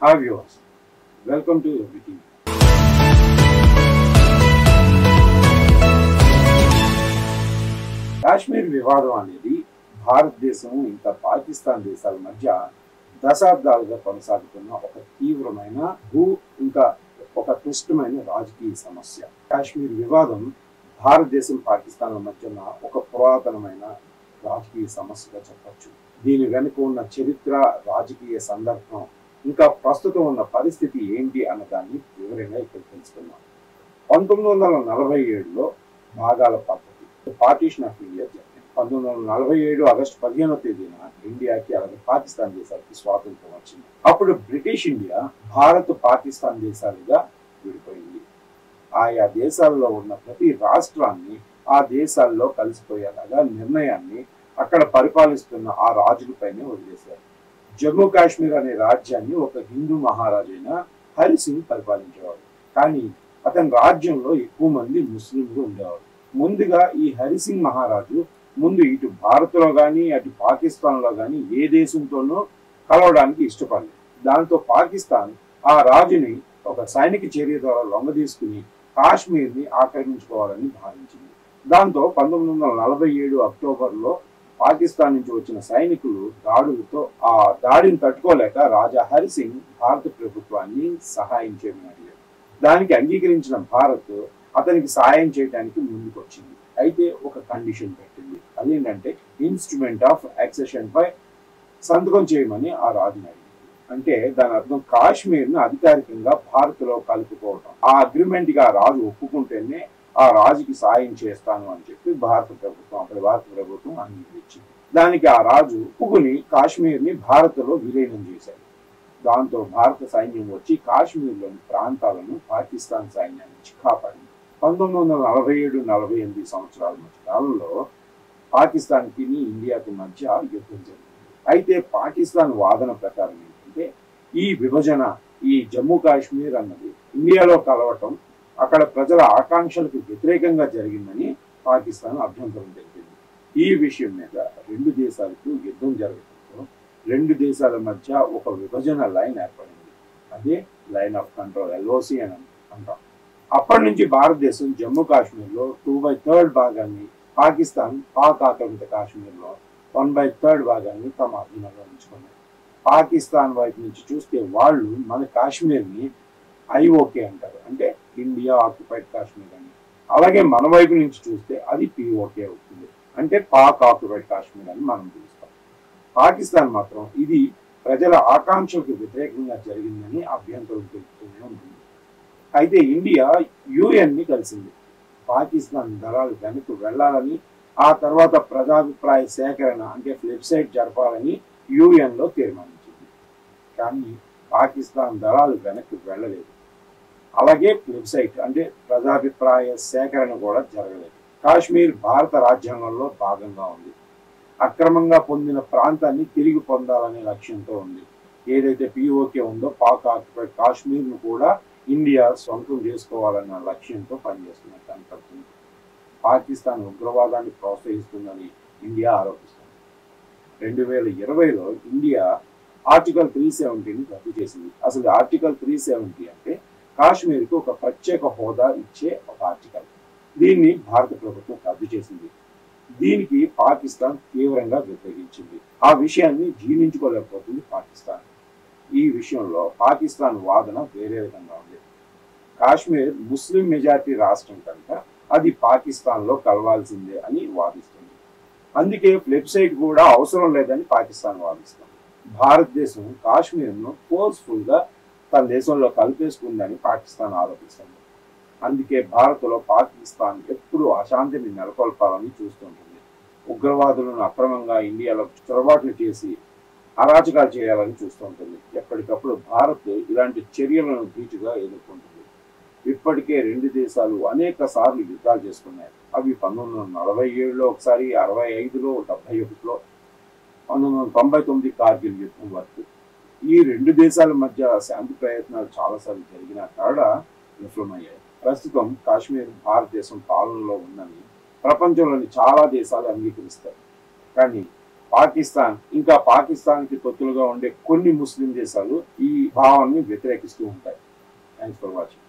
Hi viewers, welcome to Everything. Kashmir వివాదం అనేది భారతదేశం ఇంకా పాకిస్తాన్ దేశాల మధ్య దశాబ్దాలుగా కొనసాగుతున్న ఒక తీవ్రమైన ఇంకా ఒక క్లిష్టమైన రాజకీయ సమస్య. కాశ్మీర్ వివాదం భారతదేశం పాకిస్తాన్ల మధ్య ఒక పురాతనమైన రాజకీయ సమస్యగా చెప్పచ్చు. దీని వెనుక ఉన్న చరిత్ర, రాజకీయ సందర్భం, ఇంకా ప్రస్తుతం ఉన్న పరిస్థితి ఏంటి అన్నదాన్ని వివరంగా ఇక్కడ తెలుసుకున్నాం. 1947లో భాగాల పద్ధతి, పార్టీషన్ ఆఫ్ ఇండియా జరిగింది. 1947 ఆగస్టు 15వ తేదీన ఇండియాకి అలాగే పాకిస్తాన్ దేశాలకి స్వాతంత్రం వచ్చింది. అప్పుడు బ్రిటిష్ ఇండియా భారత్, పాకిస్తాన్ దేశాలుగా విడిపోయింది. ఆయా దేశాల్లో ఉన్న ప్రతి రాష్ట్రాన్ని ఆ దేశాల్లో కలిసిపోయేలాగా నిర్ణయాన్ని అక్కడ పరిపాలిస్తున్న ఆ రాజులపైనే వదిలేశారు. జమ్మూ కాశ్మీర్ అనే రాజ్యాన్ని ఒక హిందూ మహారాజైన హరి సింగ్ పరిపాలించేవాడు. కానీ అతని రాజ్యంలో ఎక్కువ మంది ముస్లింలు ఉండేవారు. ముందుగా ఈ హరి సింగ్ మహారాజు ఇటు భారత్లో కానీ అటు పాకిస్తాన్లో కానీ ఏ దేశంతోనూ కలవడానికి ఇష్టపడలేదు. దాంతో పాకిస్తాన్ ఆ రాజుని ఒక సైనిక చర్య ద్వారా లొంగదీసుకుని కాశ్మీర్ని ఆక్రమించుకోవాలని భావించింది. దాంతో 1947 అక్టోబర్లో పాకిస్తాన్ నుంచి వచ్చిన సైనికులు దాడులతో ఆ దాడిని తట్టుకోలేక రాజా హరి సింగ్ భారత ప్రభుత్వాన్ని సహాయం చేయమని అడిగారు. దానికి అంగీకరించిన భారత్ అతనికి సహాయం చేయడానికి ముందుకొచ్చింది. అయితే ఒక కండిషన్ పెట్టింది. అదేంటంటే ఇన్స్ట్రుమెంట్ ఆఫ్ యాక్సెషన్ పై సంతకం చేయమని ఆ రాజుని అడిగింది. అంటే దాని అర్థం కాశ్మీర్ను అధికారికంగా భారత్లో కలుపుకోవటం. ఆ అగ్రిమెంట్ గా రాజు ఒప్పుకుంటేనే ఆ రాజుకి సాయం చేస్తాను అని చెప్పి భారత ప్రభుత్వం అంగీకరించింది. దానికి ఆ రాజు ఒప్పుకుని కాశ్మీర్ని భారత్లో విలీనం చేశాడు. దాంతో భారత సైన్యం వచ్చి కాశ్మీర్లోని ప్రాంతాలను పాకిస్తాన్ సైన్యం నుంచి కాపాడింది. 1947-48 సంవత్సరాల మధ్య కాలంలో పాకిస్తాన్కి ఇండియాకి మధ్య యుద్ధం జరిగింది. అయితే పాకిస్తాన్ వాదన ప్రకారం ఏంటంటే ఈ విభజన, ఈ జమ్మూ కాశ్మీర్ అన్నది ఇండియాలో కలవటం అక్కడ ప్రజల ఆకాంక్షలకు వ్యతిరేకంగా జరిగిందని పాకిస్తాన్ అభ్యంతరం తెలిపింది. ఈ విషయం మీద రెండు దేశాలకు యుద్ధం జరగడంతో రెండు దేశాల మధ్య ఒక విభజన లైన్ ఏర్పడింది. అదే లైన్ ఆఫ్ కంట్రోల్, LOC అని అంటాం. అప్పటి నుంచి భారతదేశం జమ్మూ కాశ్మీర్లో 2/3 భాగాన్ని, పాకిస్తాన్ పాక్ ఆక్రమిత కాశ్మీర్లో 1/3 భాగాన్ని తమ అధీనంలో ఉంచుకున్నారు. పాకిస్తాన్ వైపు నుంచి చూస్తే వాళ్ళు మన కాశ్మీర్ని IOK అంటారు, అంటే ఇండియా ఆక్యుపైడ్ కాశ్మీర్ అని. అలాగే మన వైపు నుంచి చూస్తే అది POK అవుతుంది, అంటే పాక్ ఆక్యుపైడ్ కాశ్మీర్ అని మనం పిలుస్తాం. పాకిస్తాన్ మాత్రం ఇది ప్రజల ఆకాంక్షలకు వ్యతిరేకంగా జరిగిందని అభ్యంతరం తెలుపుతూనే ఉంటుంది. అయితే ఇండియా UN-ని కలిసింది. పాకిస్తాన్ దళాలు వెనక్కి వెళ్లాలని, ఆ తర్వాత ప్రజాభిప్రాయ సేకరణ అంటే వెబ్సైట్ జరపాలని UN-లో తీర్మానించింది. కానీ పాకిస్తాన్ దళాలు వెనక్కి వెళ్ళలేదు. అలాగే వెబ్సైట్ అంటే ప్రజాభిప్రాయ సేకరణ కూడా జరగలేదు. కాశ్మీర్ భారత రాజ్యాంగంలో భాగంగా ఉంది. అక్రమంగా పొందిన ప్రాంతాన్ని తిరిగి పొందాలనే లక్ష్యంతో ఉంది. ఏదైతే POK ఉందో పాక్ ఆక్యుపైడ్ కాశ్మీర్ను కూడా ఇండియా సొంతం చేసుకోవాలన్న లక్ష్యంతో పనిచేస్తున్నట్టు కనపడుతుంది. పాకిస్తాన్ ఉగ్రవాదాన్ని ప్రోత్సహిస్తుందని ఇండియా ఆరోపిస్తుంది. 2020లో ఇండియా ఆర్టికల్ 370ని రద్దు చేసింది. అసలు ఆర్టికల్ 370 అంటే కాశ్మీర్కు ఒక ప్రత్యేక హోదా ఇచ్చే ఒక ఆర్టికల్. దీన్ని భారత ప్రభుత్వం రద్దు చేసింది. దీనికి పాకిస్తాన్ తీవ్రంగా వ్యతిరేకించింది. ఆ విషయాన్ని జీర్ణించుకోలేకపోతుంది పాకిస్తాన్. ఈ విషయంలో పాకిస్తాన్ వాదన వేరే విధంగా ఉంది. కాశ్మీర్ ముస్లిం మెజారిటీ రాష్ట్రం కనుక అది పాకిస్తాన్లో కలవాల్సిందే అని వాదిస్తుంది. అందుకే వెబ్సైట్ కూడా అవసరం లేదని పాకిస్తాన్ వాదిస్తుంది. భారతదేశం కాశ్మీర్ను ఫోర్స్ఫుల్గా తన దేశంలో కలిపేసుకుందని పాకిస్తాన్ ఆరోపిస్తుంది. అందుకే భారత్లో పాకిస్తాన్ ఎప్పుడూ అశాంతిని నెలకొల్పాలని చూస్తుంటుంది. ఉగ్రవాదులను అక్రమంగా ఇండియాలో చొరబాట్లు చేసి అరాచకాలు చేయాలని చూస్తుంటుంది. ఎప్పటికప్పుడు భారత్ ఇలాంటి చర్యలను ధీటుగా ఎదుర్కొంటుంది. ఇప్పటికే రెండు దేశాలు అనేక సార్లు యుద్ధాలు చేసుకున్నాయి. అవి 1947లో ఒకసారి, 65లో, 71లో, 1999 కార్గిల్ యుద్ధం వరకు. ఈ రెండు దేశాల మధ్య శాంతి ప్రయత్నాలు చాలాసార్లు జరిగినా కూడా విఫలమయ్యాయి. ప్రస్తుతం కాశ్మీర్ భారతదేశం పాలనలో ఉందని ప్రపంచంలోని చాలా దేశాలు అంగీకరిస్తాయి. కానీ పాకిస్తాన్ ఇంకా పాకిస్తాన్కి తొత్తులుగా ఉండే కొన్ని ముస్లిం దేశాలు ఈ భావాన్ని వ్యతిరేకిస్తూ ఉంటాయి. Thanks for watching.